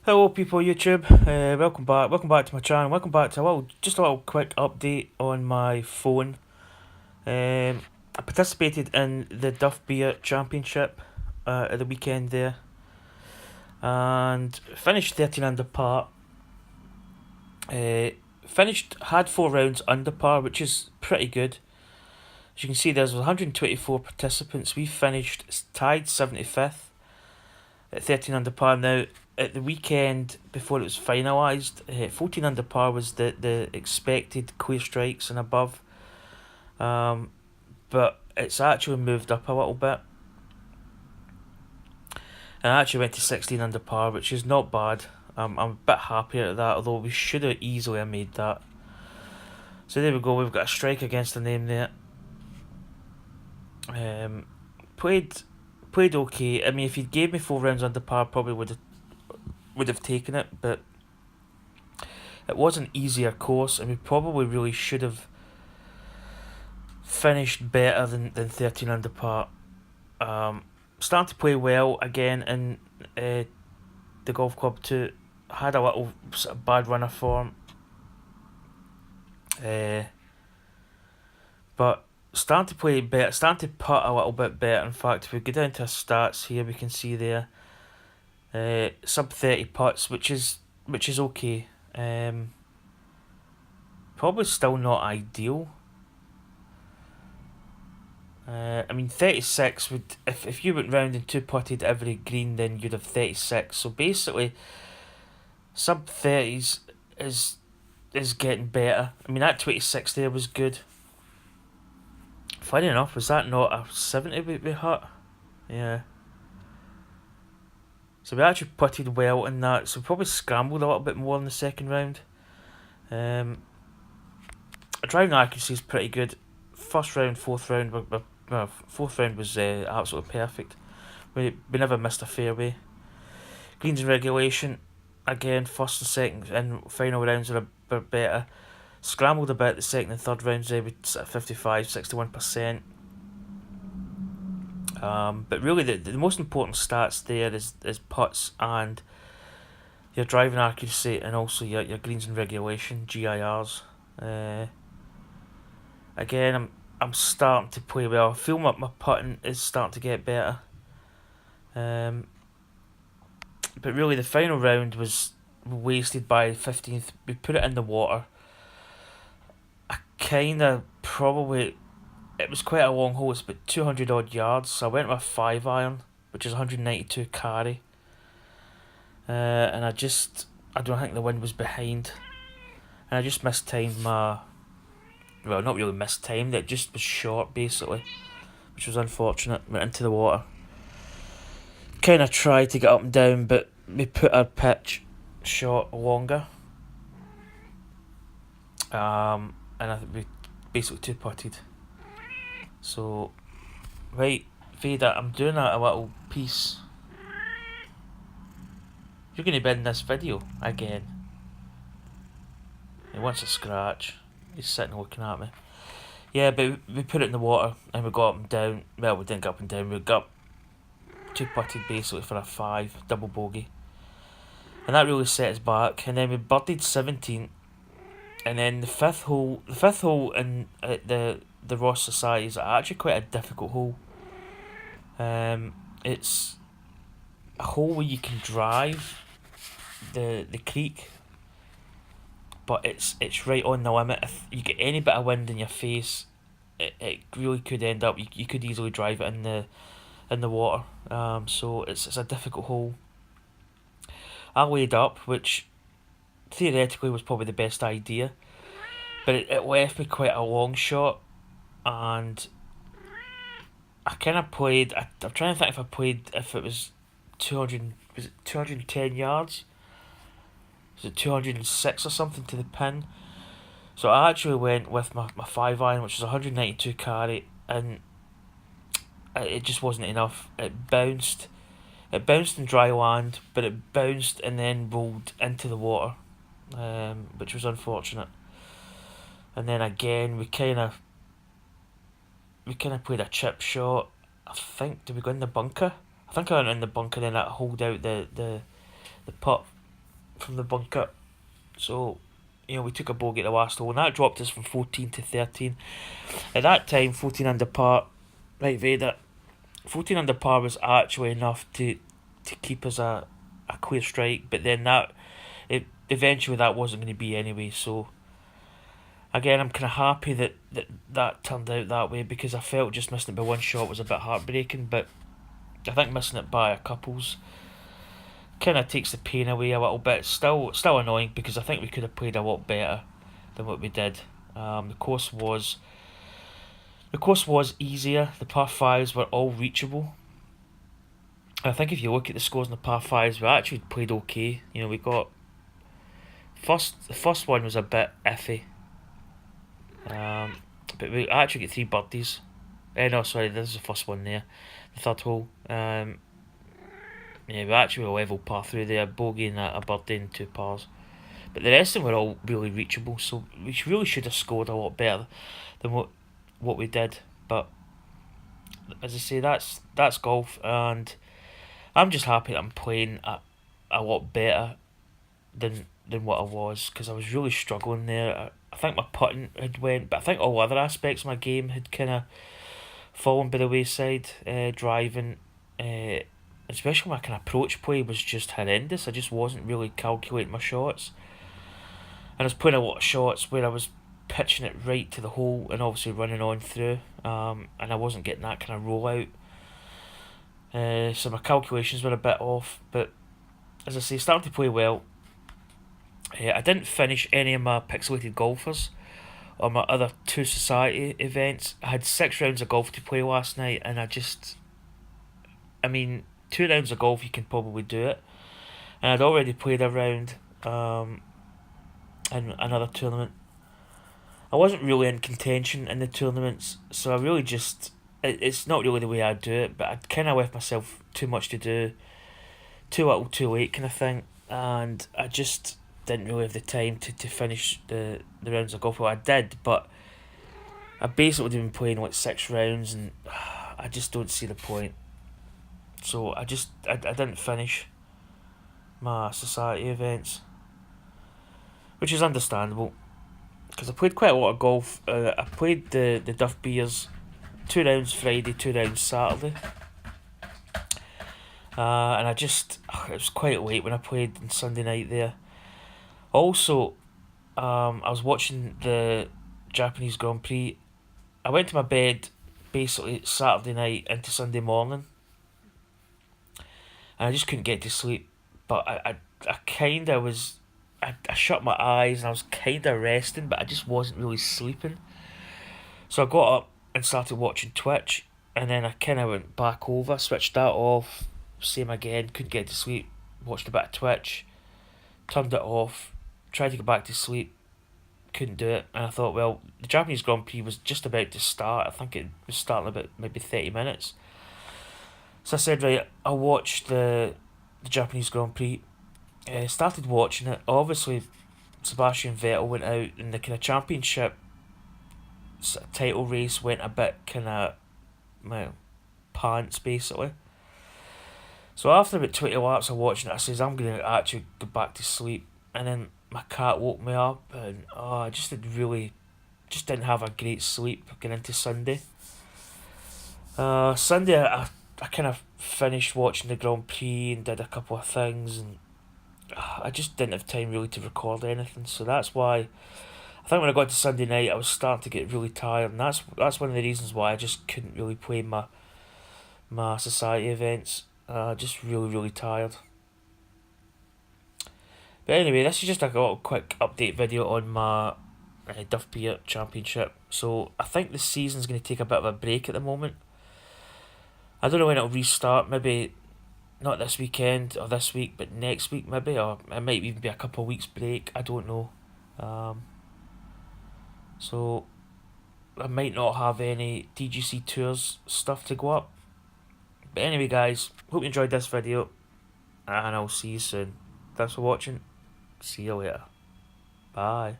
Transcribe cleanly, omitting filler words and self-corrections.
Hello, people, YouTube. Welcome back. Welcome back to my channel. Welcome back to just a little quick update on my phone. I participated in the Duff Beer Championship at the weekend there, and finished 13 under par. Had 4 rounds under par, which is pretty good. As you can see, there's 124 participants. We finished tied 75th at 13 under par. Now, at the weekend before it was finalised, 14 under par was the expected clear strikes and above. But it's actually moved up a little bit. And I actually went to 16 under par, which is not bad. I'm a bit happier at that, although we should have easily made that. So there we go, we've got a strike against the name there. Played okay. I mean, if he'd gave me 4 rounds under par, probably would have taken it, but it was an easier course, and we probably really should have finished better than 13 under par. Starting to play well again in the golf club too. Had a little sort of bad run of form, but starting to play better, starting to putt a little bit better. In fact, if we go down to our stats here, we can see there sub 30 putts, which is okay. Probably still not ideal. I mean, 36 would, if you went round and two putted every green, then you'd have 36. So basically, sub 30s is getting better. I mean, that 26 there was good. Funny enough, was that not a 70 we hit? Yeah. So we actually putted well in that, so we probably scrambled a little bit more in the second round. Driving accuracy is pretty good. First round, fourth round, fourth round was absolutely perfect. We never missed a fairway. Greens and regulation, again, first and second and final rounds are a bit better. Scrambled a bit the second and third rounds there with 55, 61%. But really the most important stats there is putts and your driving accuracy, and also your greens and regulation, GIRs. Again, I'm starting to play well. I feel my putting is starting to get better. But really the final round was wasted by 15th. We put it in the water. It was quite a long hole. It's about 200 odd yards. So I went with a 5-iron, which is 192 carry. And I don't think the wind was behind. And I just mistimed my, well, not really mistimed, it just was short basically, which was unfortunate. Went into the water. Kind of tried to get up and down, but we put our pitch shot longer. And I think we basically two putted. So, right, Vader, I'm doing a little piece. You're going to be in this video again. He wants a scratch. He's sitting looking at me. Yeah, but we put it in the water and we got up and down. Well, we didn't get up and down. We got two putted basically for a 5 double bogey, and that really set us back. And then we birdied 17, and then the fifth hole in the Ross Society is actually quite a difficult hole. It's a hole where you can drive the creek, but it's right on the limit. If you get any bit of wind in your face, it really could end up, you could easily drive it in the water. So it's a difficult hole. I laid up, which theoretically was probably the best idea, but it left me quite a long shot, and I kind of played. I'm trying to think if it was 210 yards. Was it 206 or something to the pin? So I actually went with my 5-iron, which was 192 carry, and it just wasn't enough. It bounced in dry land, but it bounced and then rolled into the water, which was unfortunate. And then again, we kind of played a chip shot. I think, did we go in the bunker? I think I went in the bunker, then I holed out the putt from the bunker. So, we took a bogey at the last hole, and that dropped us from 14 to 13. At that time, 14 under par, right, Vader, 14 under par was actually enough to keep us a clear strike, but then eventually that wasn't going to be anyway, so again, I'm kind of happy that turned out that way, because I felt just missing it by one shot was a bit heartbreaking, but I think missing it by a couples kind of takes the pain away a little bit. Still annoying, because I think we could have played a lot better than what we did. The course was easier. The par fives were all reachable. I think if you look at the scores in the par fives, we actually played okay. We got the first one was a bit iffy, but we actually get 3 birdies. No, sorry, this is the first one there, the third hole. Yeah, we actually were level par through there, bogey and a birdie and 2 pars. But the rest of them were all really reachable, so we really should have scored a lot better than what we did. But as I say, that's golf, and I'm just happy that I'm playing a lot better than what I was, because I was really struggling there. I think my putting had went, but I think all other aspects of my game had kind of fallen by the wayside. Driving, especially my kind of approach play was just horrendous. I just wasn't really calculating my shots, and I was playing a lot of shots where I was pitching it right to the hole and obviously running on through, and I wasn't getting that kind of rollout. So my calculations were a bit off, but as I say, starting to play well. I didn't finish any of my pixelated golfers on my other 2 society events. I had 6 rounds of golf to play last night, and 2 rounds of golf you can probably do it, and I'd already played a round in another tournament. I wasn't really in contention in the tournaments, so I really just, it's not really the way I do it, but I'd kind of left myself too much to do, too little too late kind of thing, and I just didn't really have the time to finish the rounds of golf. Well, I did, but I basically been playing like 6 rounds, and I just don't see the point. So I didn't finish my society events, which is understandable, because I played quite a lot of golf. I played the Duff beers, 2 rounds Friday, 2 rounds Saturday, and it was quite late when I played on Sunday night there. Also, I was watching the Japanese Grand Prix. I went to my bed basically Saturday night into Sunday morning, and I just couldn't get to sleep. But I kind of was, I shut my eyes and I was kind of resting, but I just wasn't really sleeping. So I got up and started watching Twitch, and then I kind of went back over, switched that off, same again, couldn't get to sleep, watched a bit of Twitch, turned it off, tried to get back to sleep, couldn't do it, and I thought, well, the Japanese Grand Prix was just about to start. I think it was starting about maybe 30 minutes. So I said, right, I'll watch the Japanese Grand Prix. Started watching it. Obviously, Sebastian Vettel went out, and the kind of championship title race went a bit kind of, well, pants basically. So after about 20 laps of watching it, I says, I'm going to actually go back to sleep. And then my cat woke me up, and I just didn't have a great sleep going into Sunday. Sunday, I kind of finished watching the Grand Prix and did a couple of things, and I just didn't have time really to record anything. So that's why I think when I got to Sunday night, I was starting to get really tired, and that's one of the reasons why I just couldn't really play my society events. Just really tired. But anyway, this is just a little quick update video on my Duff Beer Championship. So I think the season's going to take a bit of a break at the moment. I don't know when it'll restart, maybe not this weekend or this week, but next week maybe, or it might even be a couple of weeks break, I don't know. So I might not have any TGCTours stuff to go up. But anyway guys, hope you enjoyed this video, and I'll see you soon. Thanks for watching. See you later. Bye.